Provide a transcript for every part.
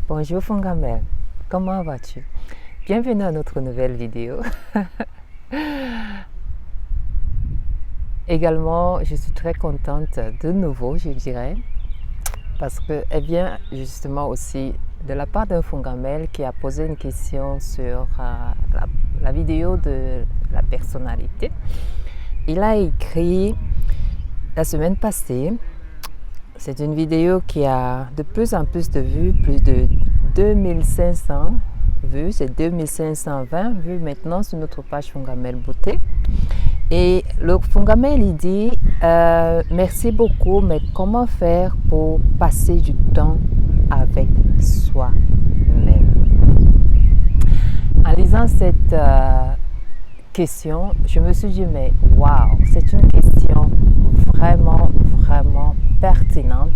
Bonjour Fongamel, comment vas-tu? Bienvenue à notre nouvelle vidéo. Également, je suis très contente de nouveau, je dirais, parce qu'elle vient justement aussi de la part d'un Fongamel qui a posé une question sur la vidéo de la personnalité. Il a écrit la semaine passée. C'est une vidéo qui a de plus en plus de vues, plus de 2500 vues, c'est 2520 vues maintenant sur notre page Fongamel Beauté. Et le Fongamel, il dit merci beaucoup, mais comment faire pour passer du temps avec soi-même? En lisant cette question, je me suis dit, mais waouh, c'est une question vraiment pertinente.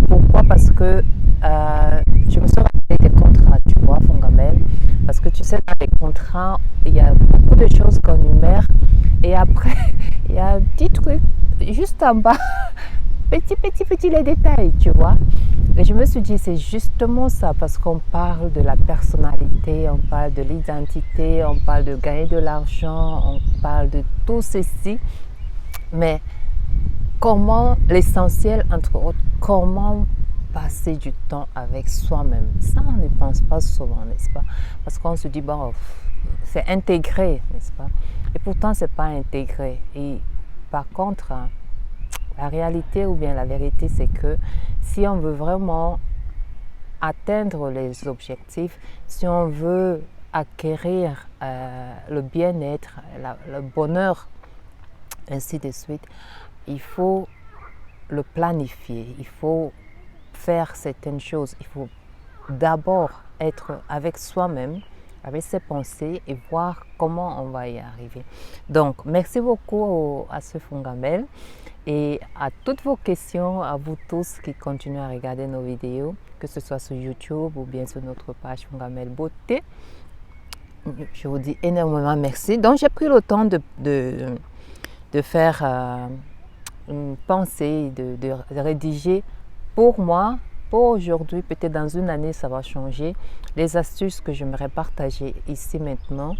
Pourquoi? Parce que je me suis rappelé des contrats, tu vois, Fongamel. Parce que tu sais, dans les contrats, il y a beaucoup de choses qu'on numère. Et après, il y a un petit truc juste en bas. Petit les détails, tu vois. Et je me suis dit, c'est justement ça, parce qu'on parle de la personnalité, on parle de l'identité, on parle de gagner de l'argent, on parle de tout ceci. Mais comment, l'essentiel entre autres, comment passer du temps avec soi-même? Ça, on ne pense pas souvent, n'est-ce pas? Parce qu'on se dit, bon, c'est intégré, n'est-ce pas? Et pourtant, ce n'est pas intégré. Et par contre, la réalité ou bien la vérité, c'est que si on veut vraiment atteindre les objectifs, si on veut acquérir le bien-être, le bonheur, ainsi de suite, il faut le planifier, il faut faire certaines choses, il faut d'abord être avec soi-même, avec ses pensées et voir comment on va y arriver. Donc, merci beaucoup à ce Fongamel et à toutes vos questions, à vous tous qui continuez à regarder nos vidéos, que ce soit sur YouTube ou bien sur notre page Fongamel Beauté. Je vous dis énormément merci. Donc, j'ai pris le temps de faire une pensée, de rédiger pour moi, pour aujourd'hui, peut-être dans une année ça va changer, les astuces que j'aimerais partager ici maintenant.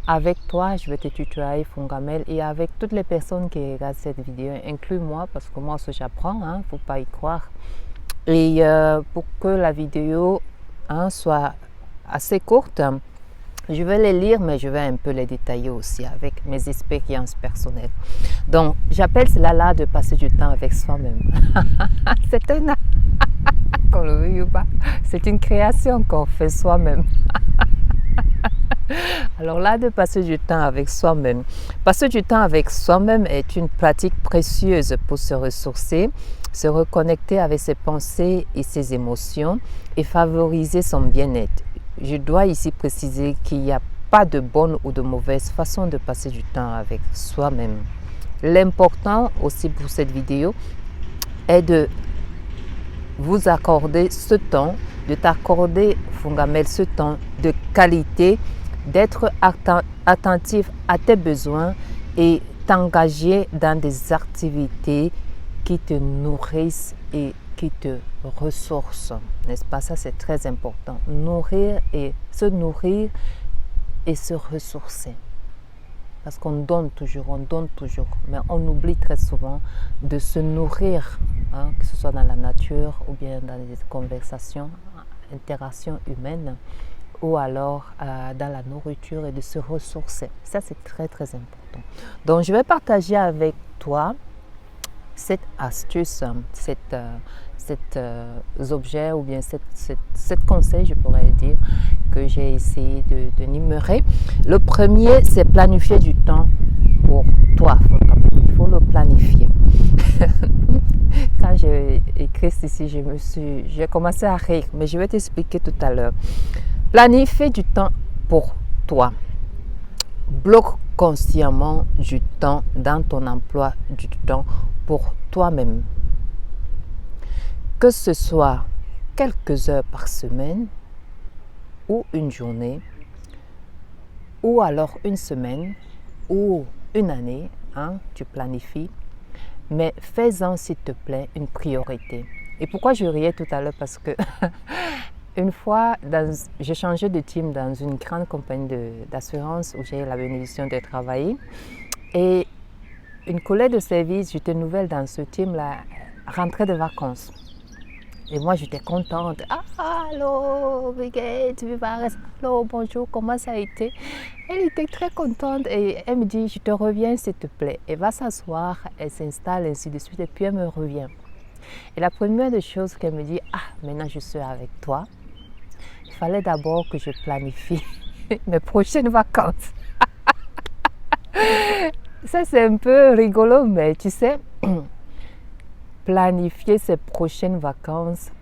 Avec toi, je vais te tutoyer Fongamel et avec toutes les personnes qui regardent cette vidéo, inclus moi, parce que moi aussi j'apprends, il ne faut pas y croire. Et pour que la vidéo soit assez courte, je vais les lire, mais je vais un peu les détailler aussi avec mes expériences personnelles. Donc, j'appelle cela là de passer du temps avec soi-même. C'est un art, qu'on le veuille ou pas. C'est une création qu'on fait soi-même. Alors là, de passer du temps avec soi-même. Passer du temps avec soi-même est une pratique précieuse pour se ressourcer, se reconnecter avec ses pensées et ses émotions et favoriser son bien-être. Je dois ici préciser qu'il n'y a pas de bonne ou de mauvaise façon de passer du temps avec soi-même. L'important aussi pour cette vidéo est de vous accorder ce temps, de t'accorder, Fongamel, ce temps de qualité, d'être attentif à tes besoins et t'engager dans des activités qui te nourrissent et qui te ressourcent, n'est-ce pas? Ça, c'est très important. Nourrir et se ressourcer. Parce qu'on donne toujours, mais on oublie très souvent de se nourrir, que ce soit dans la nature ou bien dans les conversations, interactions humaines, ou alors dans la nourriture et de se ressourcer. Ça, c'est très important. Donc, je vais partager avec toi cette astuce, cet objet ou bien cet conseil, je pourrais dire, que j'ai essayé de numérer. Le premier, c'est planifier du temps pour toi. Il faut le planifier. Quand j'ai écrit ceci, j'ai commencé à rire, mais je vais t'expliquer tout à l'heure. Planifier du temps pour toi. Bloque consciemment du temps dans ton emploi du temps pour toi-même. Que ce soit quelques heures par semaine ou une journée ou alors une semaine ou une année, tu planifies, mais fais-en s'il te plaît une priorité. Et pourquoi je riais tout à l'heure? Parce que une fois, j'ai changé de team dans une grande compagnie d'assurance où j'ai eu la bénédiction de travailler. Et une collègue de service, j'étais nouvelle dans ce team-là, rentrait de vacances. Et moi, j'étais contente. Ah, allô, Brigitte, allô, bonjour, comment ça a été? Elle était très contente et elle me dit, je te reviens s'il te plaît. Elle va s'asseoir, elle s'installe, ainsi de suite, et puis elle me revient. Et la première des choses qu'elle me dit, ah, maintenant je suis avec toi. Il fallait d'abord que je planifie mes prochaines vacances. Ça, c'est un peu rigolo, mais tu sais, planifier ses prochaines vacances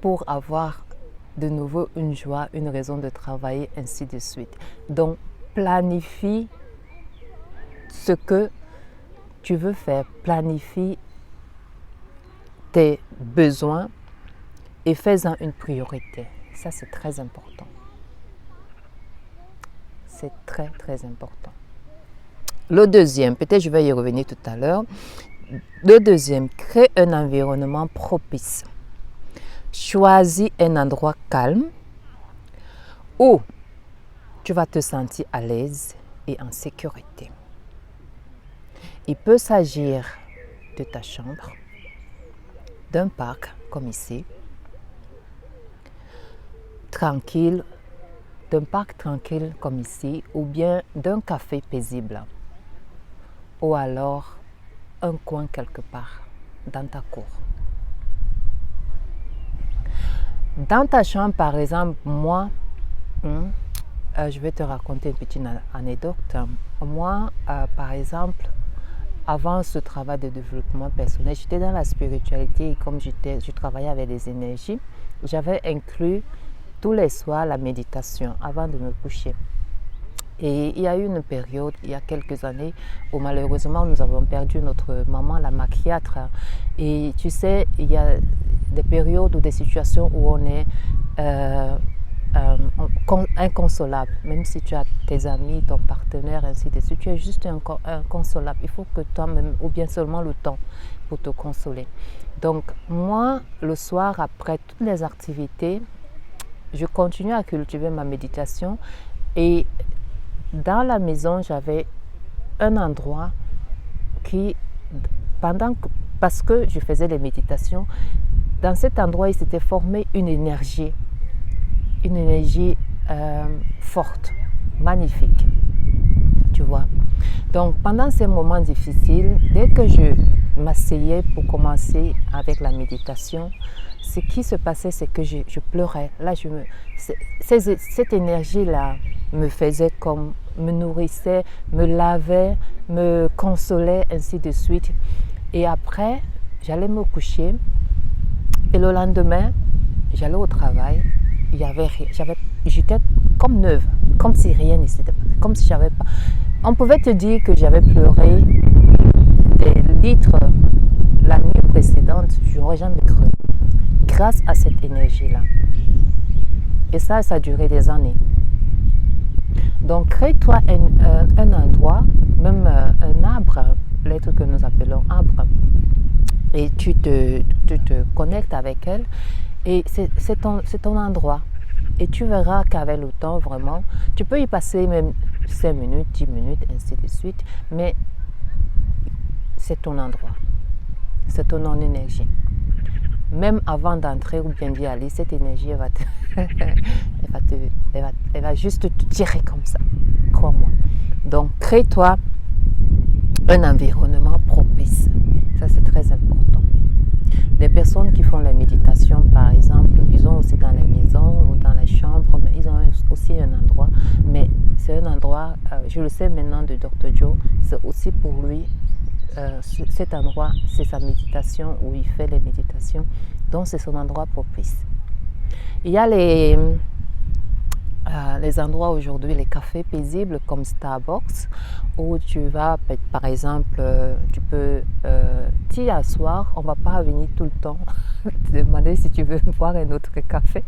pour avoir de nouveau une joie, une raison de travailler, ainsi de suite. Donc, planifie ce que tu veux faire, planifie tes besoins et fais-en une priorité. Ça, c'est très important. C'est très, très important. Le deuxième, peut-être je vais y revenir tout à l'heure. Le deuxième, crée un environnement propice. Choisis un endroit calme où tu vas te sentir à l'aise et en sécurité. Il peut s'agir de ta chambre, d'un parc comme ici, tranquille, d'un parc tranquille comme ici, ou bien d'un café paisible, ou alors un coin quelque part dans ta cour. Dans ta chambre, par exemple, moi, je vais te raconter une petite anecdote. Moi, par exemple, avant ce travail de développement personnel, j'étais dans la spiritualité et comme je travaillais avec les énergies, j'avais inclus tous les soirs la méditation avant de me coucher. Et il y a eu une période, il y a quelques années, où malheureusement nous avons perdu notre maman, la maquillatre. Et tu sais, il y a des périodes ou des situations où on est inconsolable. Même si tu as tes amis, ton partenaire, ainsi de suite, tu es juste inconsolable. Il faut que toi-même, ou bien seulement le temps pour te consoler. Donc moi, le soir, après toutes les activités, je continue à cultiver ma méditation et dans la maison, j'avais un endroit qui, parce que je faisais les méditations, dans cet endroit, il s'était formé une énergie forte, magnifique, tu vois. Donc, pendant ces moments difficiles, dès que je m'asseyais pour commencer avec la méditation, ce qui se passait, c'est que je pleurais. Là, cette énergie-là me nourrissait, me lavait, me consolait, ainsi de suite. Et après, j'allais me coucher. Et le lendemain, j'allais au travail. Il y avait rien. J'étais comme neuve, comme si rien ne s'était passé, comme si j'avais pas. On pouvait te dire que j'avais pleuré des litres la nuit précédente. Je n'aurais jamais cru. Grâce à cette énergie-là. Et ça a duré des années. Donc, crée-toi un endroit, même un arbre, l'être que nous appelons arbre, et tu te connectes avec elle, et c'est ton endroit. Et tu verras qu'avec le temps, vraiment, tu peux y passer même 5 minutes, 10 minutes, ainsi de suite, mais c'est ton endroit, c'est ton énergie. Même avant d'entrer ou bien d'y aller, cette énergie, elle va juste te tirer comme ça, crois-moi. Donc, crée-toi un environnement propice. Ça, c'est très important. Des personnes qui font la méditation, par exemple, ils ont aussi dans les maisons ou dans les chambres, mais ils ont aussi un endroit. Mais c'est un endroit, je le sais maintenant de Dr. Joe, c'est aussi pour lui. Cet endroit, c'est sa méditation où il fait les méditations, donc c'est son endroit propice. Il y a les endroits aujourd'hui, les cafés paisibles comme Starbucks, où tu vas, par exemple, tu peux t'y asseoir, on ne va pas venir tout le temps te demander si tu veux boire un autre café.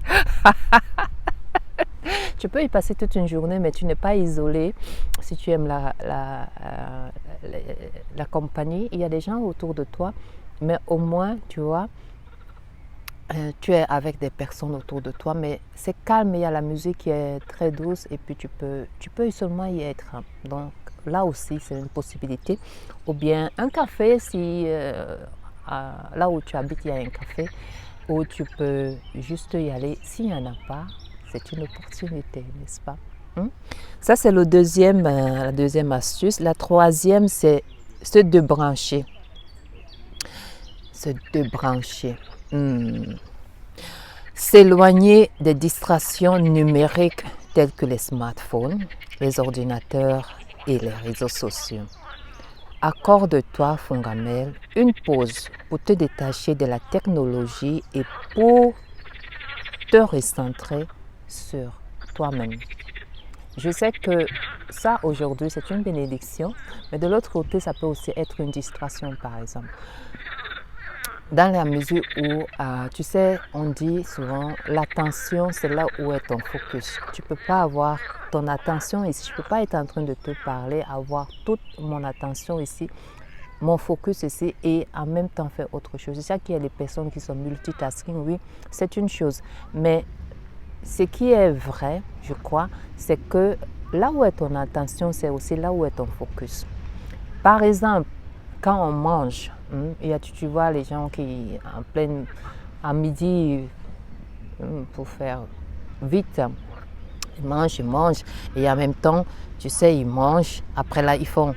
Tu peux y passer toute une journée, mais tu n'es pas isolé. Si tu aimes la compagnie, il y a des gens autour de toi, mais au moins, tu vois, tu es avec des personnes autour de toi, mais c'est calme, il y a la musique qui est très douce et puis tu peux seulement y être. Donc là aussi, c'est une possibilité. Ou bien un café, si là où tu habites, il y a un café, où tu peux juste y aller. S'il n'y en a pas, c'est une opportunité, n'est-ce pas? Ça, c'est la deuxième astuce. La troisième, c'est se débrancher. Se débrancher. S'éloigner des distractions numériques telles que les smartphones, les ordinateurs et les réseaux sociaux. Accorde-toi, Fongamel, une pause pour te détacher de la technologie et pour te recentrer sur toi-même. Je sais que ça, aujourd'hui, c'est une bénédiction, mais de l'autre côté, ça peut aussi être une distraction, par exemple. Dans la mesure où, tu sais, on dit souvent, l'attention, c'est là où est ton focus. Tu ne peux pas avoir ton attention ici. Je ne peux pas être en train de te parler, avoir toute mon attention ici, mon focus ici, et en même temps faire autre chose. C'est ça qu'il y a des personnes qui sont multitasking, oui, c'est une chose. Mais ce qui est vrai, je crois, c'est que là où est ton attention, c'est aussi là où est ton focus. Par exemple, quand on mange, tu vois les gens qui, à midi, pour faire vite, ils mangent, et en même temps, tu sais, ils mangent. Après là, ils font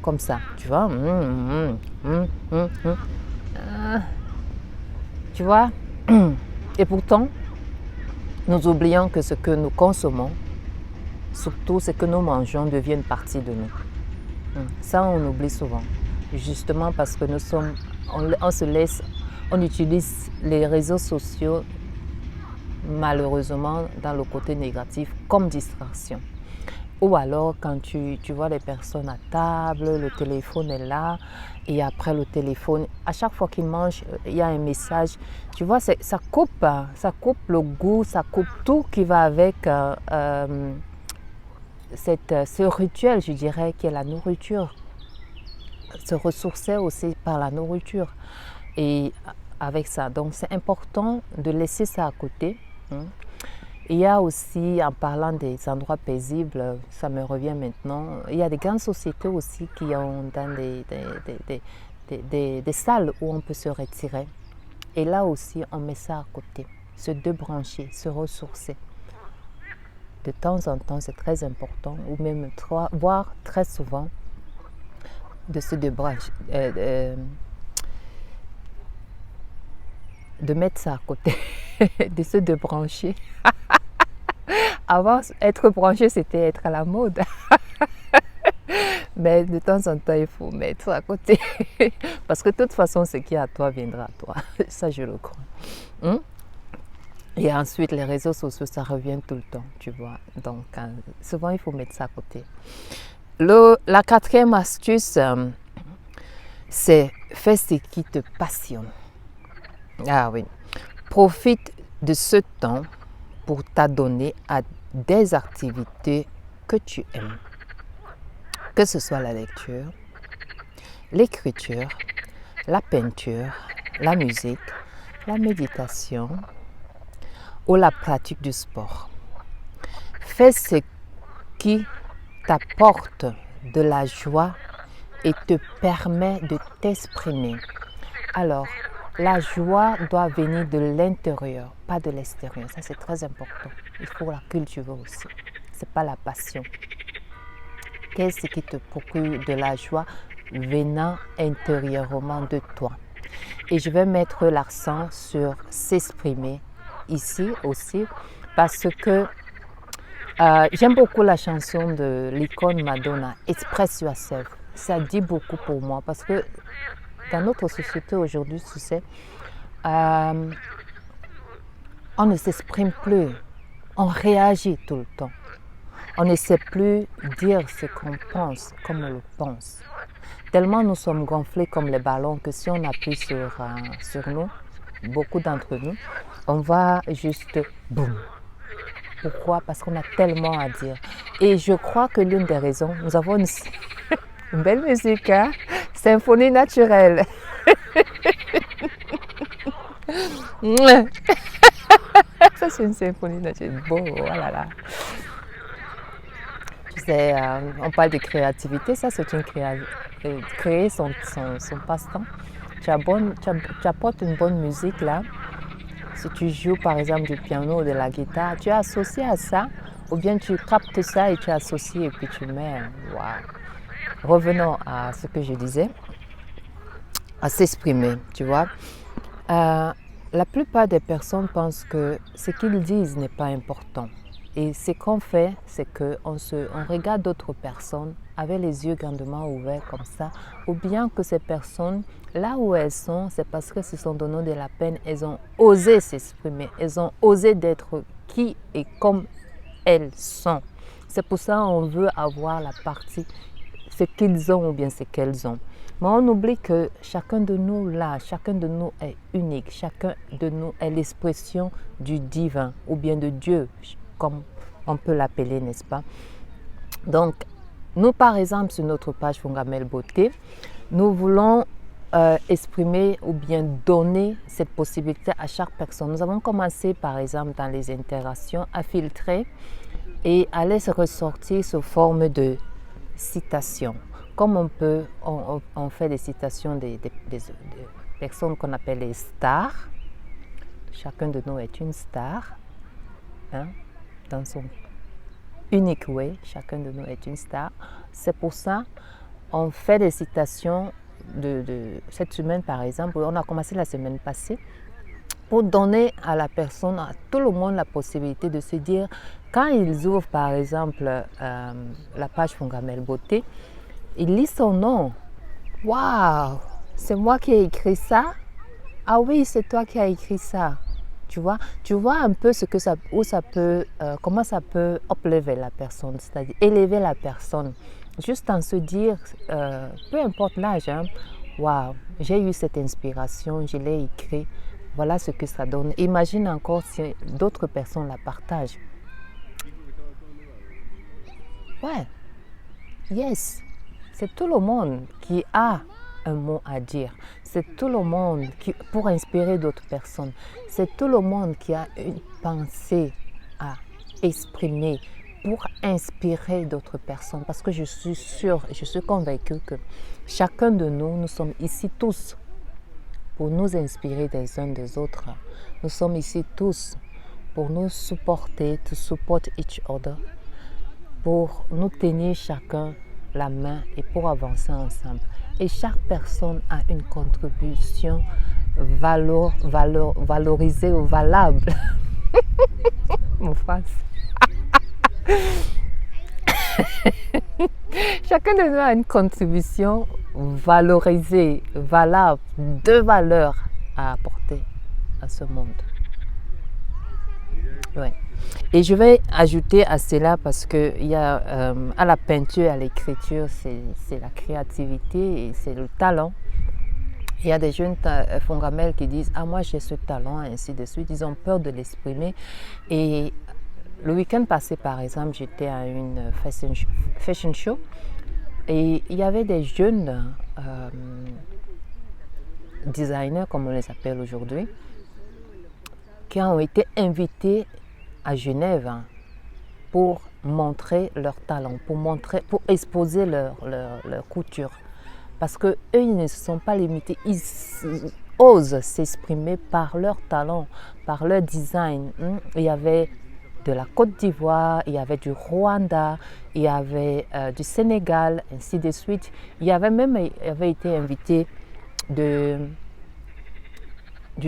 comme ça, tu vois. Tu vois. Et pourtant, nous oublions que ce que nous consommons, surtout ce que nous mangeons, devient une partie de nous. Ça, on oublie souvent. Justement parce que on utilise les réseaux sociaux, malheureusement, dans le côté négatif, comme distraction. Ou alors, quand tu vois les personnes à table, le téléphone est là, et après le téléphone, à chaque fois qu'ils mangent, il y a un message. Tu vois, ça coupe le goût, ça coupe tout qui va avec ce rituel, je dirais, qui est la nourriture. Se ressourcer aussi par la nourriture. Et avec ça, donc c'est important de laisser ça à côté. Il y a aussi, en parlant des endroits paisibles, ça me revient maintenant, il y a des grandes sociétés aussi qui ont dans des salles où on peut se retirer. Et là aussi, on met ça à côté, se débrancher, se ressourcer. De temps en temps, c'est très important, ou même voire très souvent, de se débrancher, de mettre ça à côté, de se débrancher. Avant, être branché, c'était être à la mode. Mais de temps en temps, il faut mettre à côté. Parce que de toute façon, ce qui est à toi viendra à toi. Ça, je le crois. Et ensuite, les réseaux sociaux, ça revient tout le temps, tu vois. Donc, souvent, il faut mettre ça à côté. La quatrième astuce, c'est faire ce qui te passionne. Ah oui. Profite de ce temps pour t'adonner à des activités que tu aimes. Que ce soit la lecture, l'écriture, la peinture, la musique, la méditation ou la pratique du sport. Fais ce qui t'apporte de la joie et te permet de t'exprimer. Alors, la joie doit venir de l'intérieur, pas de l'extérieur. Ça, c'est très important. Il faut la cultiver aussi. Ce n'est pas la passion. Qu'est-ce qui te procure de la joie venant intérieurement de toi? Et je vais mettre l'accent sur s'exprimer ici aussi parce que j'aime beaucoup la chanson de l'icône Madonna, Express Yourself. Ça dit beaucoup pour moi parce que dans notre société aujourd'hui, tu sais, on ne s'exprime plus, on réagit tout le temps. On ne sait plus dire ce qu'on pense comme on le pense. Tellement nous sommes gonflés comme les ballons que si on appuie sur nous, beaucoup d'entre nous, on va juste boum. Pourquoi? Parce qu'on a tellement à dire. Et je crois que l'une des raisons, nous avons une belle musique, hein? Symphonie naturelle. Ça, c'est une symphonie de c'est beau, oh là là. Tu sais, on parle de créativité, ça, c'est une créer son passe-temps. Tu apportes une bonne musique là. Si tu joues par exemple du piano ou de la guitare, tu es associé à ça, ou bien tu captes ça et tu associes et puis tu mets. Waouh. Revenons à ce que je disais, à s'exprimer, tu vois. La plupart des personnes pensent que ce qu'ils disent n'est pas important. Et ce qu'on fait, c'est qu'on regarde d'autres personnes avec les yeux grandement ouverts comme ça, ou bien que ces personnes, là où elles sont, c'est parce qu'elles se sont donné de la peine, elles ont osé s'exprimer, elles ont osé d'être qui et comme elles sont. C'est pour ça qu'on veut avoir la partie, ce qu'ils ont ou bien ce qu'elles ont. Mais on oublie que chacun de nous là, chacun de nous est unique, chacun de nous est l'expression du divin ou bien de Dieu, comme on peut l'appeler, n'est-ce pas? Donc, nous par exemple sur notre page Fongamel Beauté, nous voulons exprimer ou bien donner cette possibilité à chaque personne. Nous avons commencé par exemple dans les interactions à filtrer et à laisser ressortir sous forme de citations. Comme on fait des citations des personnes qu'on appelle les stars. Chacun de nous est une star, hein, dans son unique way. Chacun de nous est une star. C'est pour ça on fait des citations de cette semaine par exemple. On a commencé la semaine passée pour donner à la personne, à tout le monde la possibilité de se dire, quand ils ouvrent par exemple la page Fongamel Beauté, ils lisent son nom. Waouh, c'est moi qui ai écrit ça? Ah oui, c'est toi qui as écrit ça. Tu vois un peu comment ça peut uplever la personne, c'est-à-dire élever la personne. Juste en se dire, peu importe l'âge, hein, waouh, j'ai eu cette inspiration, je l'ai écrit, voilà ce que ça donne. Imagine encore si d'autres personnes la partagent. Ouais, yes, c'est tout le monde qui a un mot à dire. C'est tout le monde pour inspirer d'autres personnes. C'est tout le monde qui a une pensée à exprimer pour inspirer d'autres personnes. Parce que je suis sûre, je suis convaincue que chacun de nous, nous sommes ici tous pour nous inspirer des uns des autres. Nous sommes ici tous pour nous supporter, to support each other, pour nous tenir chacun la main et pour avancer ensemble. Et chaque personne a une contribution valorisée ou valable. Mon phrase. Chacun de nous a une contribution valorisée, valable, de valeur à apporter à ce monde. Ouais. Et je vais ajouter à cela parce qu'il y a à la peinture, à l'écriture, c'est la créativité et c'est le talent. Il y a des jeunes fongamels qui disent « Ah, moi j'ai ce talent » ainsi de suite. Ils ont peur de l'exprimer. Et le week-end passé, par exemple, j'étais à une fashion show et il y avait des jeunes designers, comme on les appelle aujourd'hui, qui ont été invités à Genève pour montrer leur talent, pour exposer leur couture. Parce qu'eux, ils ne se sont pas limités, ils osent s'exprimer par leur talent, par leur design. Il y avait de la Côte d'Ivoire, il y avait du Rwanda, il y avait du Sénégal, ainsi de suite. Il avait été invité du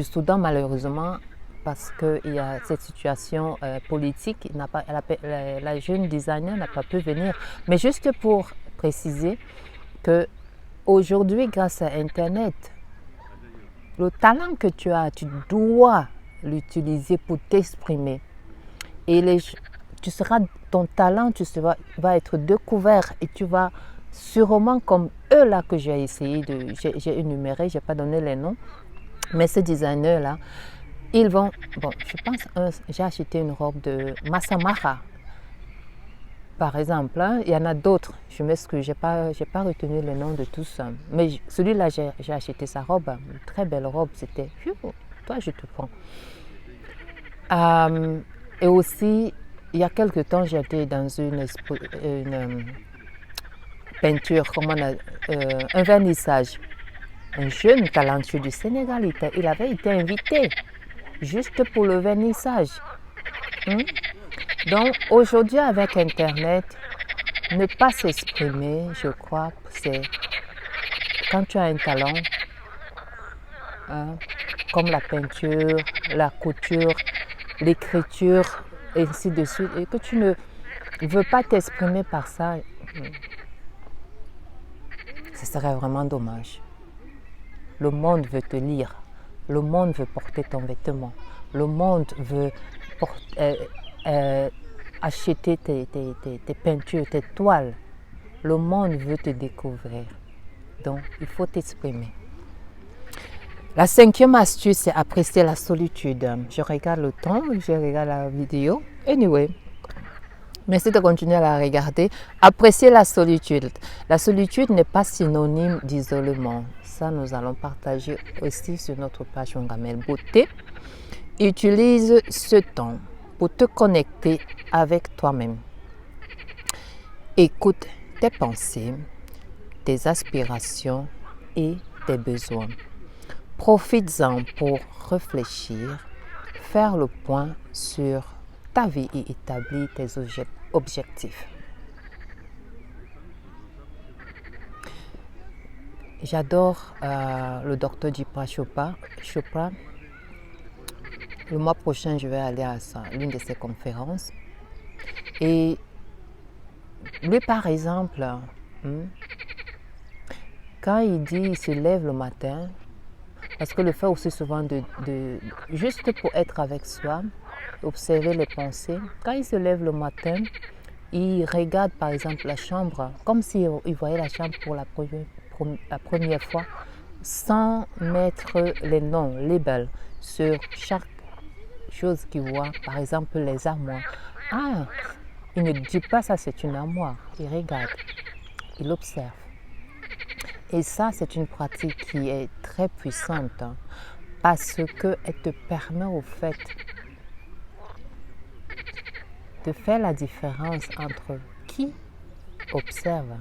Soudan, malheureusement, parce qu'il y a cette situation politique, la jeune designer n'a pas pu venir. Mais juste pour préciser qu'aujourd'hui, grâce à Internet, le talent que tu as, tu dois l'utiliser pour t'exprimer. Et ton talent va être découvert et tu vas sûrement, comme eux là que j'ai essayé j'ai énuméré, je n'ai pas donné les noms, mais ces designers-là, ils vont, je pense, j'ai acheté une robe de Massamara, par exemple, hein, il y en a d'autres, je m'excuse, je n'ai pas retenu le nom de tous, mais celui-là, j'ai acheté sa robe, une très belle robe, c'était toi je te prends. Et aussi, il y a quelque temps, j'étais dans une peinture, un vernissage. Un jeune talentueux du Sénégal, il avait été invité juste pour le vernissage. Donc aujourd'hui avec Internet, ne pas s'exprimer, je crois, c'est quand tu as un talent, comme la peinture, la couture, l'écriture, et ainsi de suite, et que tu ne veux pas t'exprimer par ça, ce serait vraiment dommage. Le monde veut te lire, le monde veut porter ton vêtement, le monde veut acheter tes peintures, tes toiles. Le monde veut te découvrir. Donc, il faut t'exprimer. La 5e astuce, c'est apprécier la solitude. Je regarde le temps, je regarde la vidéo. Anyway, merci de continuer à la regarder. Apprécier la solitude. La solitude n'est pas synonyme d'isolement. Ça, nous allons partager aussi sur notre page Fongamel Beauté. Utilise ce temps pour te connecter avec toi-même. Écoute tes pensées, tes aspirations et tes besoins. Profites-en pour réfléchir, faire le point sur ta vie et établir tes objectifs. J'adore le docteur Deepak Chopra. Le mois prochain, je vais aller à l'une de ses conférences. Et lui, par exemple, quand il dit qu'il se lève le matin, parce que le fait aussi souvent juste pour être avec soi, observer les pensées, quand il se lève le matin, il regarde par exemple la chambre, comme s'il voyait la chambre pour la première fois, sans mettre les noms, les labels sur chaque chose qu'il voit, par exemple les armoires. Ah, il ne dit pas ça c'est une armoire, il regarde, il observe. Et ça, c'est une pratique qui est très puissante parce qu'elle te permet au fait de faire la différence entre qui observe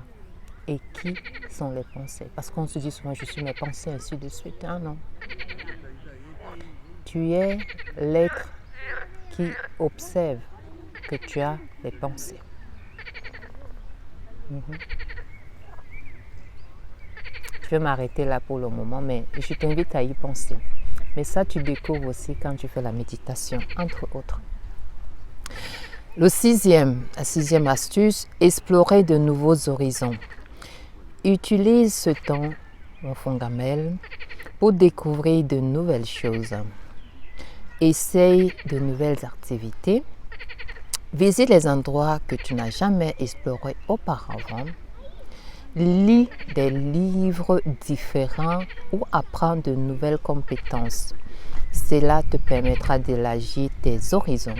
et qui sont les pensées. Parce qu'on se dit souvent, je suis mes pensées, ainsi de suite. Ah non. Tu es l'être qui observe que tu as les pensées. Je vais m'arrêter là pour le moment, mais je t'invite à y penser. Mais ça, tu découvres aussi quand tu fais la méditation, entre autres. La sixième astuce, explorer de nouveaux horizons. Utilise ce temps, mon Fongamel, pour découvrir de nouvelles choses. Essaye de nouvelles activités. Visite les endroits que tu n'as jamais explorés auparavant. Lis des livres différents ou apprends de nouvelles compétences. Cela te permettra d'élargir tes horizons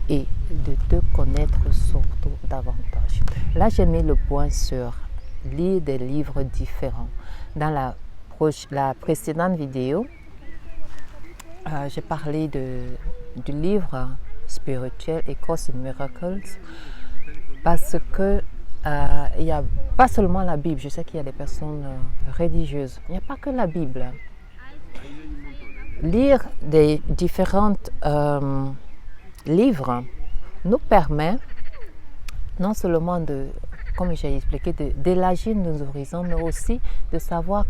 et de te connaître surtout davantage. Là, j'ai mis le point sur lire des livres différents. Dans la précédente vidéo, j'ai parlé du livre spirituel A Course in Miracles parce que il n'y a pas seulement la Bible. Je sais qu'il y a des personnes religieuses. Il n'y a pas que la Bible. Lire des différents livres nous permet non seulement comme j'ai expliqué, d'élargir nos horizons, mais aussi de savoir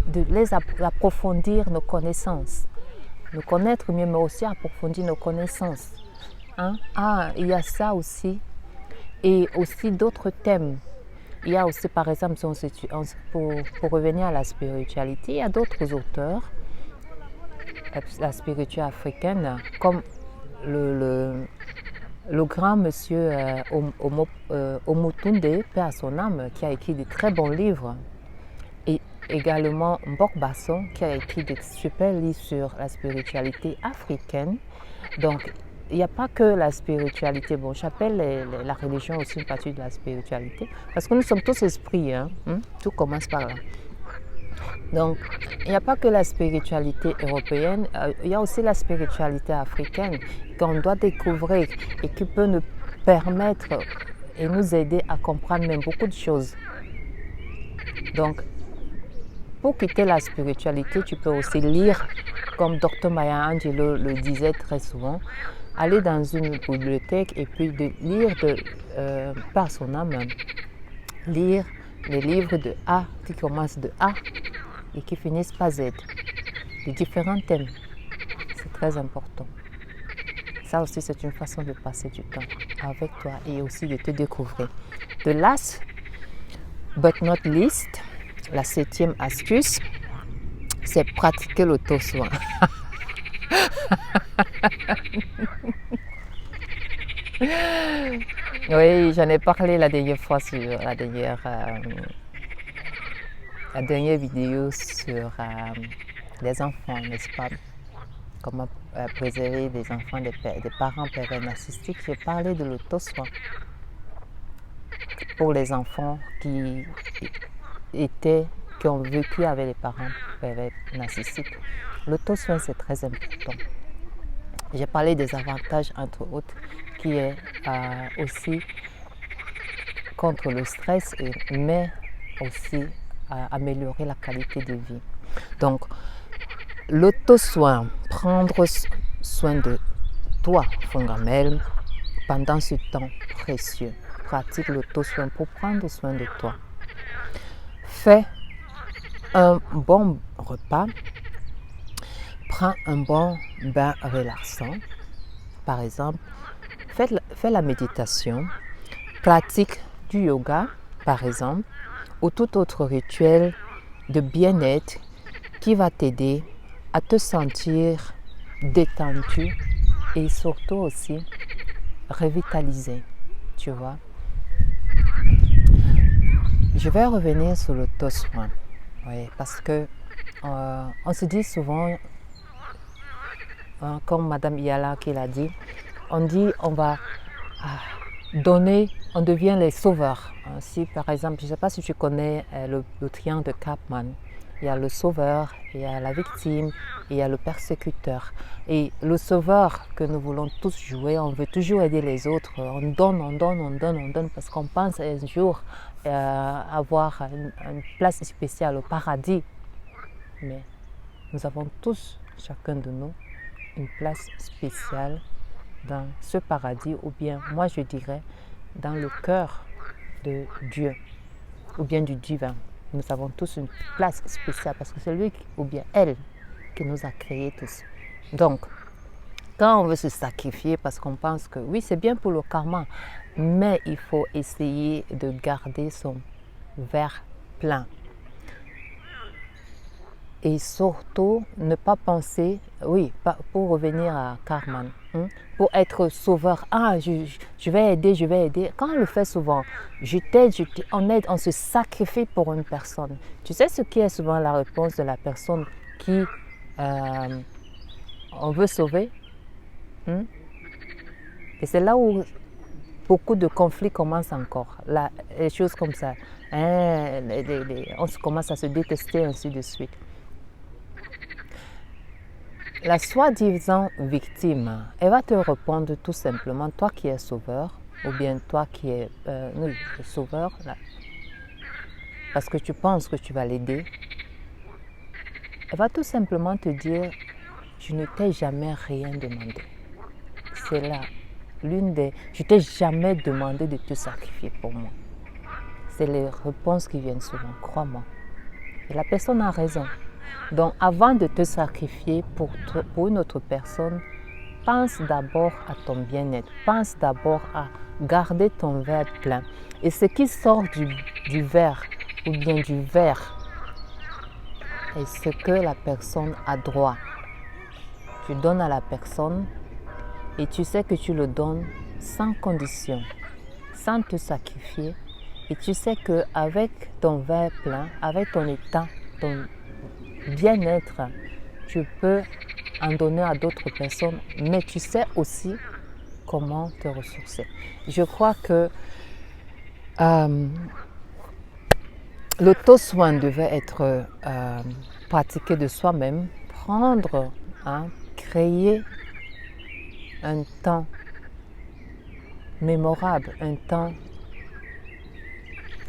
de les approfondir nos connaissances. Nous connaître mieux, mais aussi approfondir nos connaissances. Il y a ça aussi. Et aussi d'autres thèmes. Il y a aussi, par exemple, pour revenir à la spiritualité, il y a d'autres auteurs, la spiritualité africaine, comme le grand monsieur Omotunde, paix à son âme, qui a écrit de très bons livres. Et également Mbok Basson, qui a écrit de super livres sur la spiritualité africaine. Donc, il n'y a pas que la spiritualité. Bon, j'appelle la religion aussi une partie de la spiritualité. Parce que nous sommes tous esprits. Tout commence par là. Donc, il n'y a pas que la spiritualité européenne, il y a aussi la spiritualité africaine qu'on doit découvrir et qui peut nous permettre et nous aider à comprendre même beaucoup de choses. Donc, pour quitter la spiritualité, tu peux aussi lire, comme Dr Maya Angelou le disait très souvent, aller dans une bibliothèque et puis de lire par son âme, lire les livres de A qui commencent de A et qui finissent par Z, de différents thèmes. C'est très important. Ça aussi, c'est une façon de passer du temps avec toi et aussi de te découvrir. The last but not least, la 7e astuce, c'est pratiquer l'auto-soin. Oui, j'en ai parlé la dernière fois sur la dernière vidéo sur les enfants, n'est-ce pas? Comment préserver des enfants des parents pervers narcissiques. J'ai parlé de l'auto-soin pour les enfants qui ont vécu avec les parents pervers narcissiques. L'auto-soin, c'est très important. J'ai parlé des avantages, entre autres, qui est aussi contre le stress, mais aussi améliorer la qualité de vie. Donc, l'auto-soin, prendre soin de toi, Fongamel, pendant ce temps précieux. Pratique l'auto-soin pour prendre soin de toi. Fais un bon repas. Prends un bon bain relaxant. Par exemple, fais la méditation. Pratique du yoga, par exemple, ou tout autre rituel de bien-être qui va t'aider à te sentir détendu et surtout aussi revitalisé, tu vois. Je vais revenir sur l'auto-soin, oui, parce que on se dit souvent, comme Madame Yala qui l'a dit, on dit on va donner, on devient les sauveurs. Si par exemple, je ne sais pas si tu connais le triangle de Karpman, il y a le sauveur, il y a la victime, et il y a le persécuteur. Et le sauveur que nous voulons tous jouer, on veut toujours aider les autres, on donne parce qu'on pense un jour avoir une place spéciale au paradis. Mais nous avons tous, chacun de nous, une place spéciale dans ce paradis, ou bien, moi je dirais, dans le cœur de Dieu, ou bien du divin. Nous avons tous une place spéciale parce que c'est lui ou bien elle qui nous a créés tous. Donc, quand on veut se sacrifier parce qu'on pense que oui, c'est bien pour le karma, mais il faut essayer de garder son verre plein. Et surtout, ne pas penser, oui, pour revenir à Karman, pour être sauveur, je vais aider. Quand on le fait souvent, je t'aide, on aide, on se sacrifie pour une personne. Tu sais ce qui est souvent la réponse de la personne qui on veut sauver? Et c'est là où beaucoup de conflits commencent encore, les choses comme ça. On commence à se détester, ainsi de suite. La soi-disant victime, elle va te répondre tout simplement, toi qui es sauveur, ou bien toi qui es le sauveur, là, parce que tu penses que tu vas l'aider, elle va tout simplement te dire, je ne t'ai jamais rien demandé. C'est là je t'ai jamais demandé de te sacrifier pour moi. C'est les réponses qui viennent souvent, crois-moi. Et la personne a raison. Donc, avant de te sacrifier pour une autre personne, pense d'abord à ton bien-être. Pense d'abord à garder ton verre plein. Et ce qui sort du verre ou bien du verre est ce que la personne a droit. Tu donnes à la personne et tu sais que tu le donnes sans condition, sans te sacrifier. Et tu sais qu'avec ton verre plein, avec ton état, ton bien-être, tu peux en donner à d'autres personnes, mais tu sais aussi comment te ressourcer. Je crois que l'auto-soin devait être pratiqué de soi-même, prendre, créer un temps mémorable, un temps,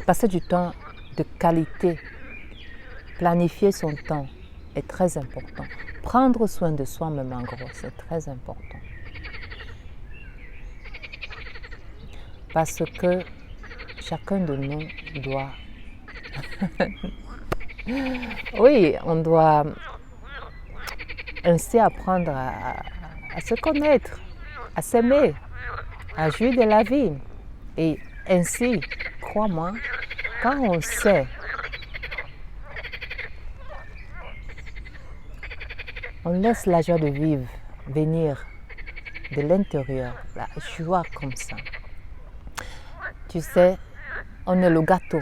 passer du temps de qualité, planifier son temps est très important. Prendre soin de soi-même en gros, c'est très important. Parce que chacun de nous doit, oui, on doit ainsi apprendre à se connaître, à s'aimer, à jouir de la vie. Et ainsi, crois-moi, quand on sait, on laisse la joie de vivre venir de l'intérieur, la joie comme ça. Tu sais, on est le gâteau,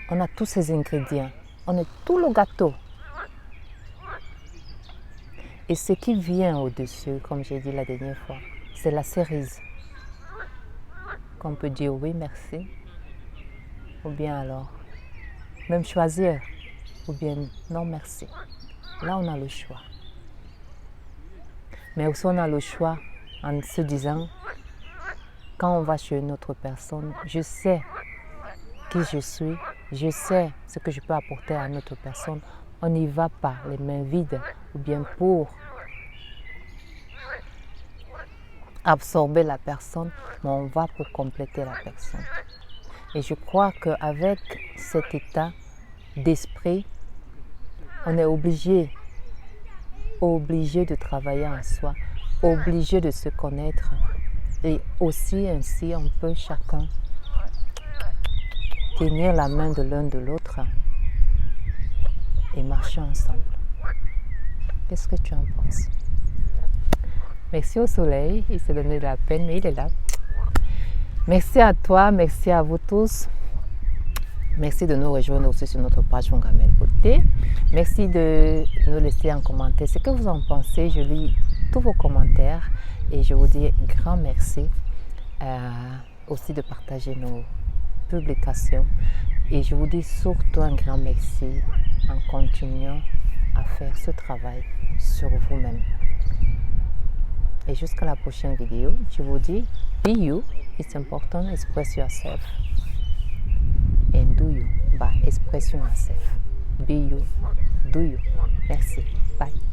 on a tous ces ingrédients, on est tout le gâteau. Et ce qui vient au-dessus, comme j'ai dit la dernière fois, c'est la cerise. Qu'on peut dire oui, merci, ou bien alors, même choisir, ou bien non, merci. Là, on a le choix. Mais aussi, on a le choix en se disant, quand on va chez une autre personne, je sais qui je suis, je sais ce que je peux apporter à une autre personne. On n'y va pas les mains vides, ou bien pour absorber la personne, mais on va pour compléter la personne. Et je crois qu'avec cet état d'esprit, on est obligé de travailler en soi, obligé de se connaître. Et aussi ainsi, on peut chacun tenir la main de l'un de l'autre et marcher ensemble. Qu'est-ce que tu en penses? Merci au soleil, il s'est donné de la peine, mais il est là. Merci à toi, merci à vous tous. Merci de nous rejoindre aussi sur notre page Fongamelle Beauté. Merci de nous laisser en commentaire ce que vous en pensez. Je lis tous vos commentaires et je vous dis grand merci aussi de partager nos publications. Et je vous dis surtout un grand merci en continuant à faire ce travail sur vous-même. Et jusqu'à la prochaine vidéo, je vous dis be you, it's important, express yourself. And do you, by express yourself. Be you, do you. Merci. Bye.